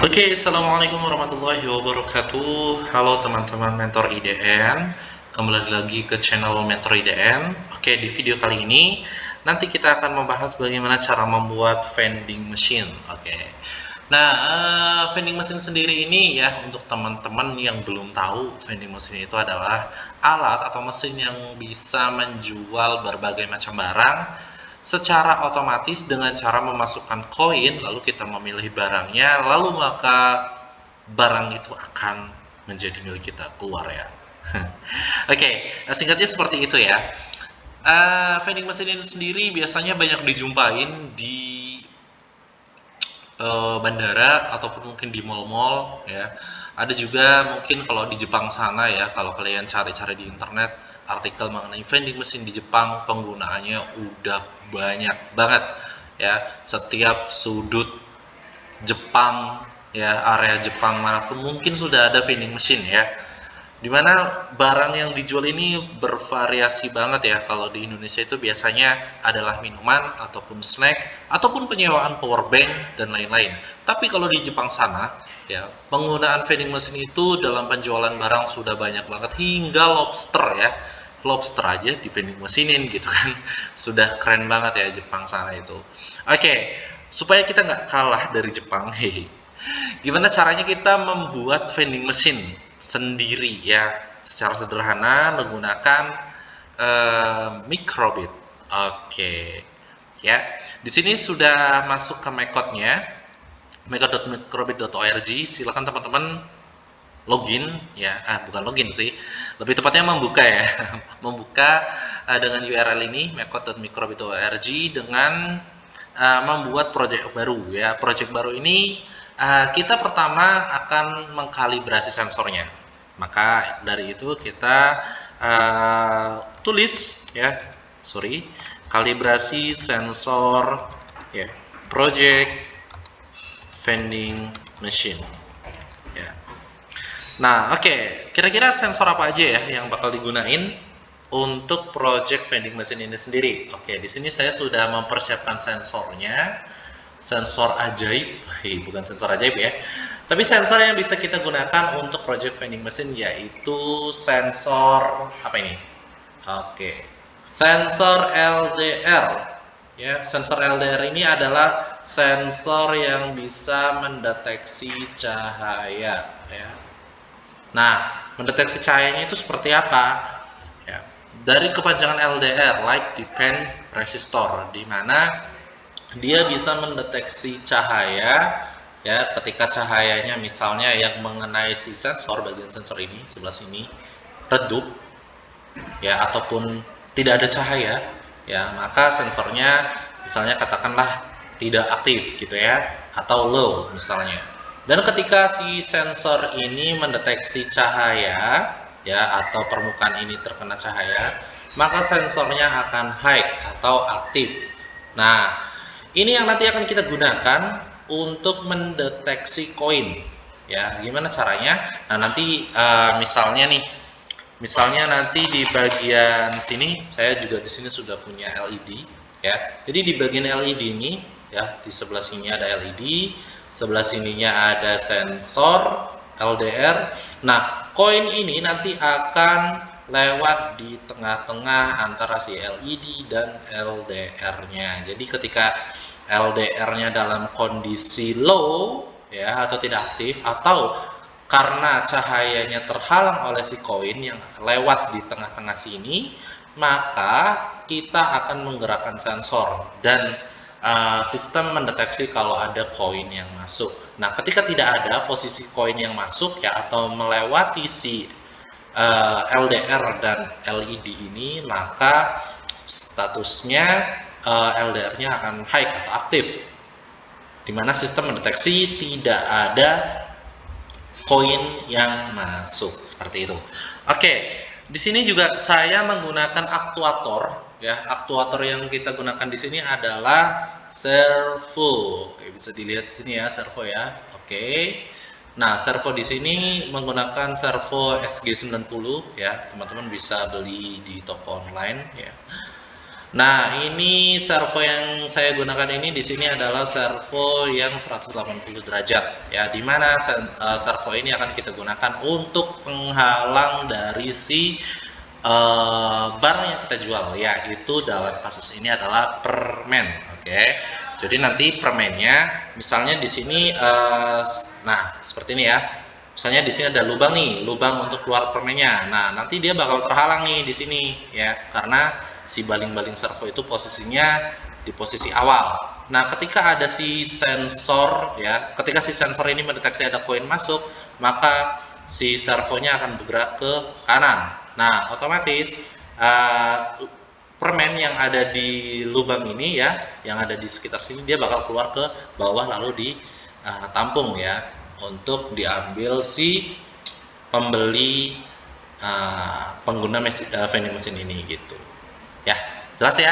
Oke, assalamualaikum warahmatullahi wabarakatuh. Halo teman-teman Mentor IDN, kembali lagi ke channel Mentor IDN. Oke, di video kali ini nanti kita akan membahas bagaimana cara membuat vending machine. Oke, nah vending machine sendiri ini ya, untuk teman-teman yang belum tahu, vending machine itu adalah alat atau mesin yang bisa menjual berbagai macam barang secara otomatis dengan cara memasukkan koin, lalu kita memilih barangnya, lalu maka barang itu akan menjadi milik kita keluar ya. Oke, singkatnya seperti itu ya. Vending machine ini sendiri biasanya banyak dijumpain di bandara ataupun mungkin di mall-mall ya. Ada juga mungkin kalau di Jepang sana ya, kalau kalian cari-cari di internet artikel mengenai vending machine di Jepang, penggunaannya udah banyak banget ya. Setiap sudut Jepang ya, area Jepang manapun mungkin sudah ada vending machine ya. Dimana barang yang dijual ini bervariasi banget ya. Kalau di Indonesia itu biasanya adalah minuman ataupun snack ataupun penyewaan power bank dan lain-lain. Tapi kalau di Jepang sana ya, penggunaan vending machine itu dalam penjualan barang sudah banyak banget, hingga lobster ya. Lobster aja di vending machinein gitu kan. Sudah keren banget ya Jepang sana itu. Oke, supaya kita nggak kalah dari Jepang, hehe, gimana caranya kita membuat vending machine sendiri ya, secara sederhana menggunakan microbit. Oke, ya. Di sini sudah masuk ke Micode-nya, micode.microbit.org. Silakan teman-teman login ya, bukan login sih, lebih tepatnya membuka ya, membuka dengan URL ini micode.microbit.org dengan membuat project baru ya. Project baru ini kita pertama akan mengkalibrasi sensornya. Maka dari itu kita tulis ya, kalibrasi sensor ya, project vending machine ya. Nah, oke, kira-kira sensor apa aja ya yang bakal digunain untuk project vending machine ini sendiri? Oke, di sini saya sudah mempersiapkan sensornya, sensor ajaib, bukan sensor ajaib ya, tapi sensor yang bisa kita gunakan untuk project vending machine yaitu sensor apa ini? Oke, sensor LDR. Ya, sensor LDR ini adalah sensor yang bisa mendeteksi cahaya ya. Nah, mendeteksi cahayanya itu seperti apa? Ya, dari kepanjangan LDR, light depend resistor, di mana dia bisa mendeteksi cahaya ya, ketika cahayanya misalnya yang mengenai si sensor, bagian sensor ini sebelah sini redup ya, ataupun tidak ada cahaya ya, maka sensornya misalnya katakanlah tidak aktif gitu ya, atau low misalnya. Dan ketika si sensor ini mendeteksi cahaya ya, atau permukaan ini terkena cahaya, maka sensornya akan high atau aktif. Nah, ini yang nanti akan kita gunakan untuk mendeteksi koin ya. Gimana caranya? Nah, nanti misalnya nanti di bagian sini saya juga di sini sudah punya LED ya. Jadi di bagian LED ini ya, di sebelah sini ada LED, sebelah sininya ada sensor LDR. Nah, koin ini nanti akan lewat di tengah-tengah antara si LED dan LDR-nya. Jadi ketika LDR-nya dalam kondisi low ya, atau tidak aktif, atau karena cahayanya terhalang oleh si koin yang lewat di tengah-tengah sini, maka kita akan menggerakkan sensor dan sistem mendeteksi kalau ada koin yang masuk. Nah, ketika tidak ada posisi koin yang masuk ya, atau melewati si LDR dan LED ini, maka statusnya LDR-nya akan high atau aktif, di mana sistem mendeteksi tidak ada koin yang masuk, seperti itu. Oke, di sini juga saya menggunakan aktuator ya. Aktuator yang kita gunakan di sini adalah servo. Oke, bisa dilihat di sini ya, servo ya. Oke. Nah, servo di sini menggunakan servo SG90 ya. Teman-teman bisa beli di toko online ya. Nah, ini servo yang saya gunakan ini di sini adalah servo yang 180 derajat ya, di mana servo ini akan kita gunakan untuk penghalang dari si barang yang kita jual, yaitu dalam kasus ini adalah permen. Oke. Jadi nanti permennya misalnya di sini nah, seperti ini ya. Misalnya di sini ada lubang nih, lubang untuk keluar permennya. Nah, nanti dia bakal terhalang nih di sini ya, karena si baling-baling servo itu posisinya di posisi awal. Nah, ketika ada si sensor ya, ketika si sensor ini mendeteksi ada koin masuk, maka si servonya akan bergerak ke kanan. Nah, otomatis permen yang ada di lubang ini ya, yang ada di sekitar sini, dia bakal keluar ke bawah lalu ditampung ya, untuk diambil si pembeli pengguna vending mesin ini gitu ya. Jelas ya?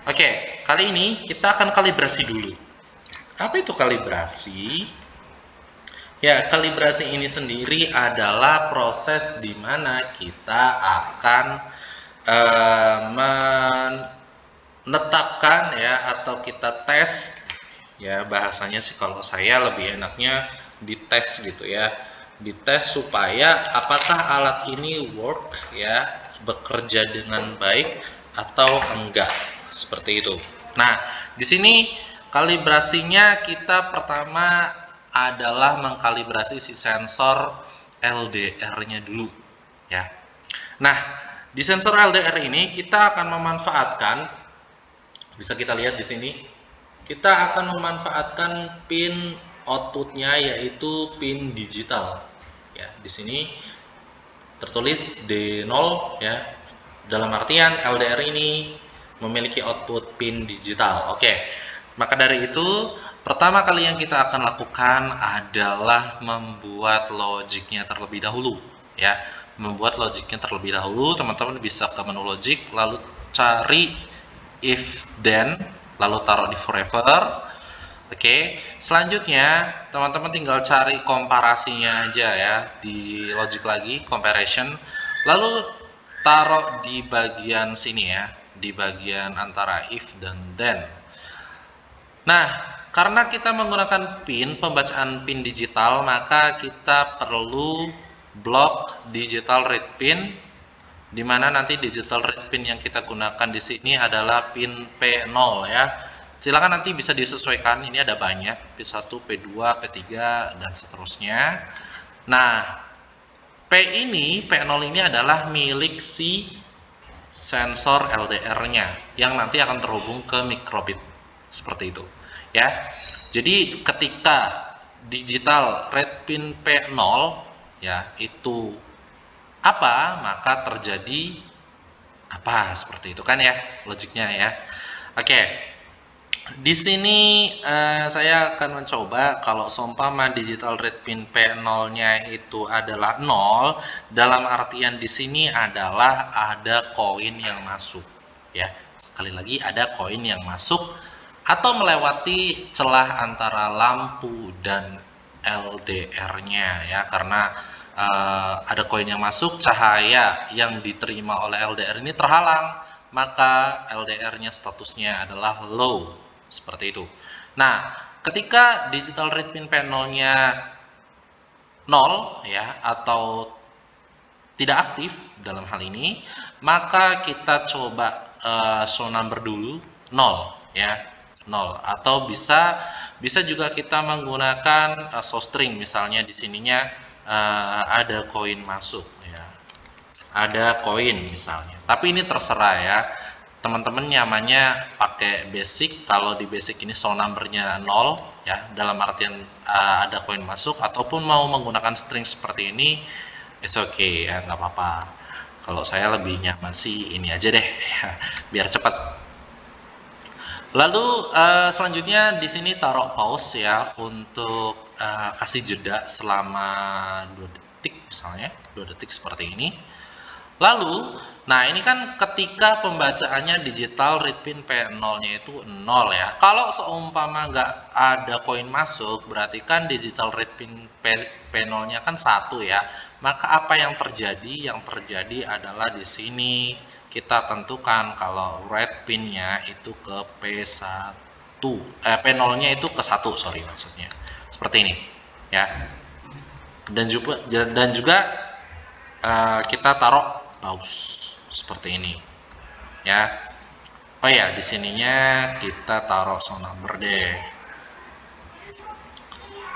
Oke, kali ini kita akan kalibrasi dulu. Apa itu kalibrasi? Ya, kalibrasi ini sendiri adalah proses di mana kita akan menetapkan ya, atau kita tes ya, bahasanya sih kalau saya lebih enaknya dites gitu ya, dites supaya apakah alat ini work ya, bekerja dengan baik atau enggak, seperti itu. Nah, di sini kalibrasinya kita pertama adalah mengkalibrasi si sensor LDR-nya dulu ya. Nah, di sensor LDR ini kita akan memanfaatkan, bisa kita lihat di sini, kita akan memanfaatkan pin outputnya yaitu pin digital ya. Di sini tertulis D0 ya, dalam artian LDR ini memiliki output pin digital. Oke, maka dari itu pertama kali yang kita akan lakukan adalah membuat logiknya terlebih dahulu ya. Membuat logiknya terlebih dahulu, teman-teman bisa ke menu logic lalu cari if then, lalu taruh di forever. Oke, selanjutnya teman-teman tinggal cari komparasinya aja ya, di logic lagi comparison, lalu taruh di bagian sini ya, di bagian antara if dan then. Nah, karena kita menggunakan pin, pembacaan pin digital, maka kita perlu blok digital read pin, di mana nanti digital read pin yang kita gunakan di sini adalah pin P0 ya. Silakan nanti bisa disesuaikan, ini ada banyak, P1, P2, P3 dan seterusnya. Nah, P0 ini adalah milik si sensor LDR-nya yang nanti akan terhubung ke microbit seperti itu ya. Jadi ketika digital read pin P0 ya itu apa, maka terjadi apa, seperti itu kan ya logiknya ya. Oke, di sini saya akan mencoba kalau seumpama digital read pin P0-nya itu adalah 0, dalam artian di sini adalah ada koin yang masuk ya. Sekali lagi, ada koin yang masuk atau melewati celah antara lampu dan LDR-nya ya, karena ada koin yang masuk, cahaya yang diterima oleh LDR ini terhalang, maka LDR-nya statusnya adalah low, seperti itu. Nah, ketika digital read pin P0-nya 0 ya, atau tidak aktif dalam hal ini, maka kita coba show number dulu 0 ya, 0, atau bisa juga kita menggunakan show string, misalnya di sininya ada koin masuk ya, ada koin misalnya, tapi ini terserah ya, teman-teman nyamannya pakai basic. Kalau di basic ini show numbernya 0 ya, dalam artian ada koin masuk, ataupun mau menggunakan string seperti ini, it's okay ya, nggak apa-apa. Kalau saya lebih nyaman sih ini aja deh ya, biar cepat. Lalu selanjutnya di sini taruh pause ya, untuk kasih jeda selama 2 detik misalnya, 2 detik seperti ini. Lalu, nah ini kan ketika pembacaannya digital read pin P0-nya itu 0 ya. Kalau seumpama nggak ada koin masuk, berarti kan digital read pin P0-nya kan 1 ya. Maka apa yang terjadi? Yang terjadi adalah di sini kita tentukan kalau read pin-nya itu ke P1. P0-nya itu ke 1, sorry maksudnya. Seperti ini ya. Dan juga kita taruh pause seperti ini ya. Oh ya, di sininya kita taruh sound number deh.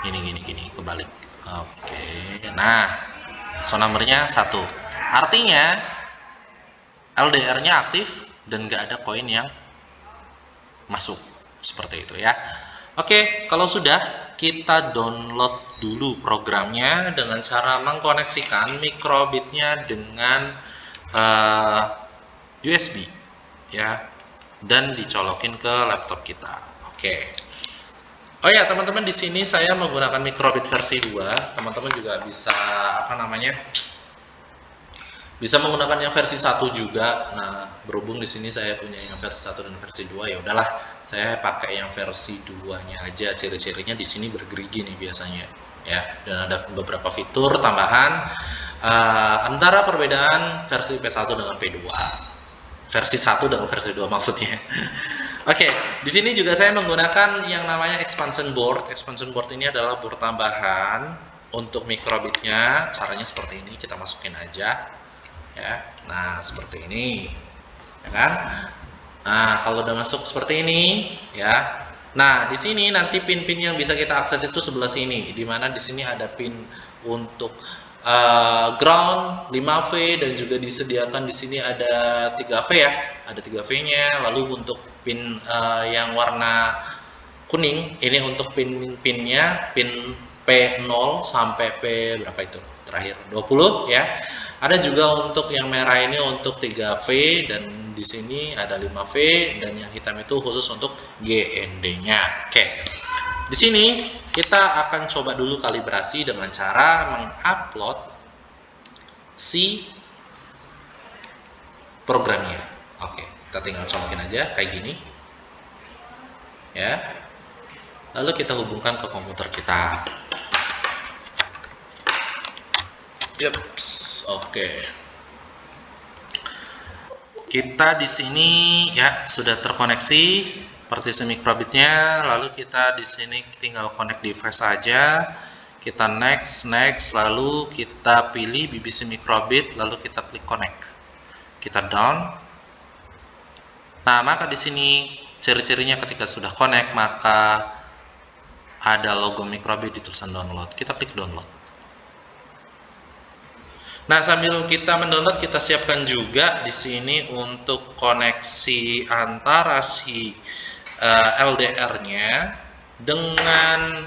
Gini kebalik. Oke. Nah, sound numbernya 1. Artinya LDR-nya aktif dan nggak ada koin yang masuk seperti itu ya. Oke, kalau sudah, kita download dulu programnya dengan cara mengkoneksikan microbit-nya dengan USB ya, dan dicolokin ke laptop kita. Oke. Oh ya teman-teman, di sini saya menggunakan microbit versi 2. Teman-teman juga bisa bisa menggunakan yang versi 1 juga. Nah, berhubung di sini saya punya yang versi 1 dan versi 2, ya udahlah saya pakai yang versi 2-nya aja. Ciri-cirinya di sini bergerigi nih biasanya ya, dan ada beberapa fitur tambahan antara perbedaan versi P1 dengan P2. Versi 1 dengan versi 2 maksudnya. Oke, di sini juga saya menggunakan yang namanya expansion board. Expansion board ini adalah board tambahan untuk microbitnya. Caranya seperti ini, kita masukin aja ya. Nah, seperti ini ya kan. Nah, kalau udah masuk seperti ini ya. Nah, di sini nanti pin-pin yang bisa kita akses itu sebelah sini, di mana di sini ada pin untuk ground 5V, dan juga disediakan di sini ada 3V ya, ada 3V-nya. Lalu untuk pin yang warna kuning ini untuk pin-pinnya pin P0 sampai P berapa itu terakhir 20 ya. Ada juga untuk yang merah ini untuk 3V, dan di sini ada 5V, dan yang hitam itu khusus untuk GND-nya. Oke. Di sini kita akan coba dulu kalibrasi dengan cara mengupload si programnya. Oke, kita tinggal colokin aja kayak gini. Ya. Lalu kita hubungkan ke komputer kita. Yups, oke. Kita di sini ya sudah terkoneksi partisi microbitnya. Lalu kita di sini tinggal connect device aja. Kita next, lalu kita pilih BBC microbit, lalu kita klik connect. Kita down. Nah, maka di sini ciri-cirinya ketika sudah connect, maka ada logo microbit di tulisan download. Kita klik download. Nah, sambil kita mendownload, kita siapkan juga di sini untuk koneksi antara si LDR-nya dengan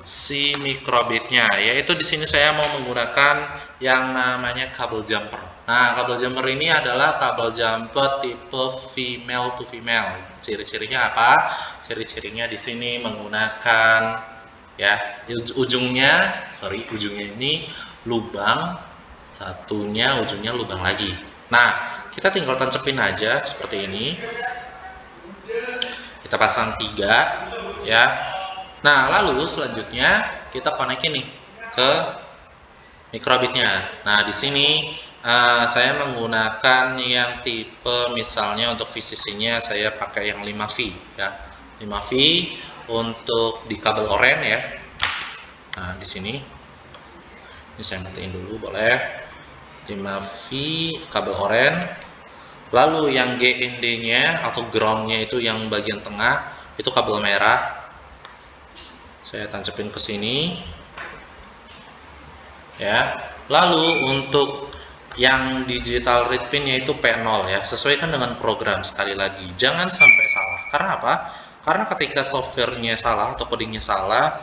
si microbit-nya, yaitu di sini saya mau menggunakan yang namanya kabel jumper. Nah, kabel jumper ini adalah kabel jumper tipe female to female. Ciri-cirinya apa? Ciri-cirinya di sini menggunakan ya, ujungnya ini lubang, satunya ujungnya lubang lagi. Nah, kita tinggal tancepin aja seperti ini. Kita pasang 3 ya. Nah, lalu selanjutnya kita konekin nih ke microbitnya. Nah, di sini saya menggunakan yang tipe, misalnya untuk VCC-nya saya pakai yang 5V ya. 5V untuk di kabel oranye ya. Nah, di sini ini saya matiin dulu, boleh. 5V kabel oranye. Lalu yang GND-nya atau ground-nya itu yang bagian tengah itu kabel merah. Saya tancepin ke sini. Ya. Lalu untuk yang digital read pin-nya itu P0 ya. Sesuaikan dengan program sekali lagi. Jangan sampai salah. Karena apa? Karena ketika software-nya salah atau codingnya salah,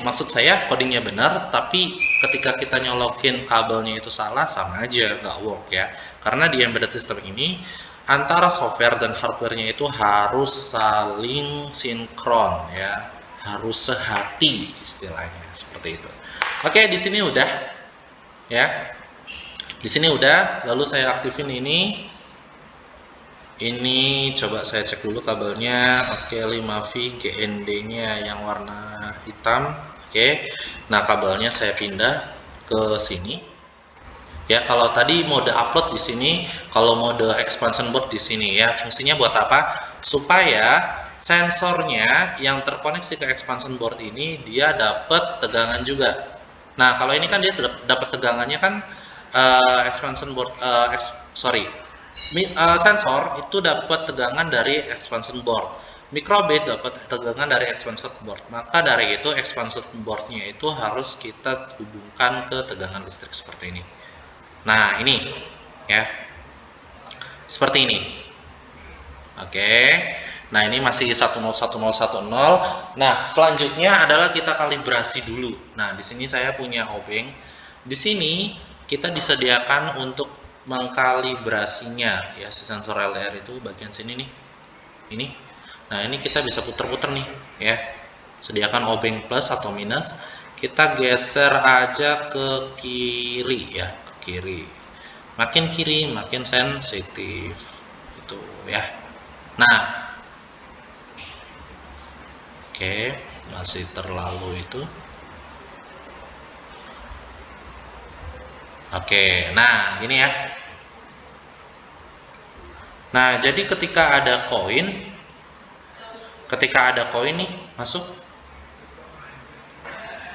maksud saya codingnya benar, tapi ketika kita nyolokin kabelnya itu salah, sama aja nggak work ya. Karena di embedded system ini antara software dan hardware-nya itu harus saling sinkron ya, harus sehati istilahnya seperti itu. Oke, di sini udah ya. Di sini udah, lalu saya aktifin ini. Ini coba saya cek dulu kabelnya. Oke, 5V GND-nya yang warna hitam. Oke. Nah, kabelnya saya pindah ke sini. Ya, kalau tadi mode upload di sini, kalau mode expansion board di sini ya. Fungsinya buat apa? Supaya sensornya yang terkoneksi ke expansion board ini dia dapat tegangan juga. Nah, kalau ini kan dia dapat tegangannya kan expansion board sensor itu dapat tegangan dari expansion board. Microbit dapat tegangan dari expansion board. Maka dari itu expansion boardnya itu harus kita hubungkan ke tegangan listrik seperti ini. Nah, ini ya. Seperti ini. Oke. Nah, ini masih 101010. Nah, selanjutnya adalah kita kalibrasi dulu. Nah, di sini saya punya obeng. Di sini kita disediakan untuk mengkalibrasinya ya, si sensor LDR itu bagian sini nih. Ini. Nah, ini kita bisa puter-puter nih ya. Sediakan obeng plus atau minus. Kita geser aja ke kiri ya, ke kiri. Makin kiri makin sensitif gitu ya. Nah, oke, masih terlalu itu. Oke, nah gini ya. Nah, jadi ketika ada koin nih masuk,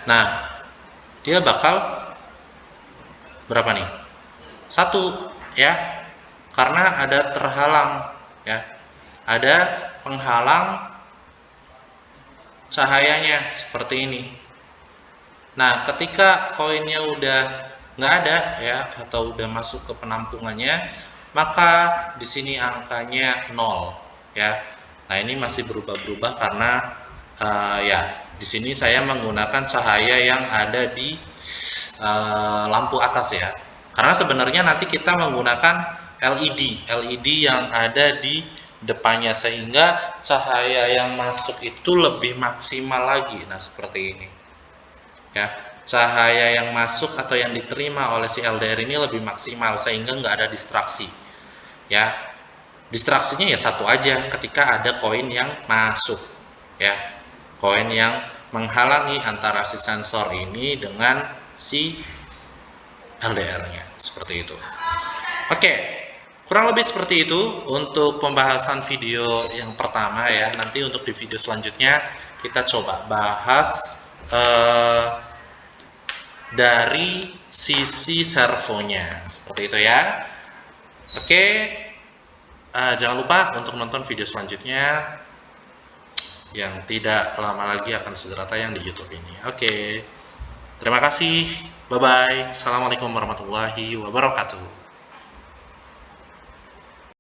nah dia bakal berapa nih? 1 ya, karena ada terhalang ya, ada penghalang cahayanya seperti ini. Nah, ketika koinnya udah nggak ada ya, atau udah masuk ke penampungannya, maka di sini angkanya 0 ya. Nah, ini masih berubah-berubah karena ya di sini saya menggunakan cahaya yang ada di lampu atas ya. Karena sebenarnya nanti kita menggunakan LED yang ada di depannya, sehingga cahaya yang masuk itu lebih maksimal lagi. Nah, seperti ini ya, cahaya yang masuk atau yang diterima oleh si LDR ini lebih maksimal sehingga nggak ada distraksi ya. Distraksinya ya satu aja, ketika ada koin yang masuk ya, koin yang menghalangi antara si sensor ini dengan si LDR-nya, seperti itu. Oke, kurang lebih seperti itu untuk pembahasan video yang pertama ya. Nanti untuk di video selanjutnya kita coba bahas dari sisi servonya, seperti itu ya. Oke, jangan lupa untuk nonton video selanjutnya yang tidak lama lagi akan segera tayang di YouTube ini. Oke, terima kasih, bye bye. Assalamualaikum warahmatullahi wabarakatuh.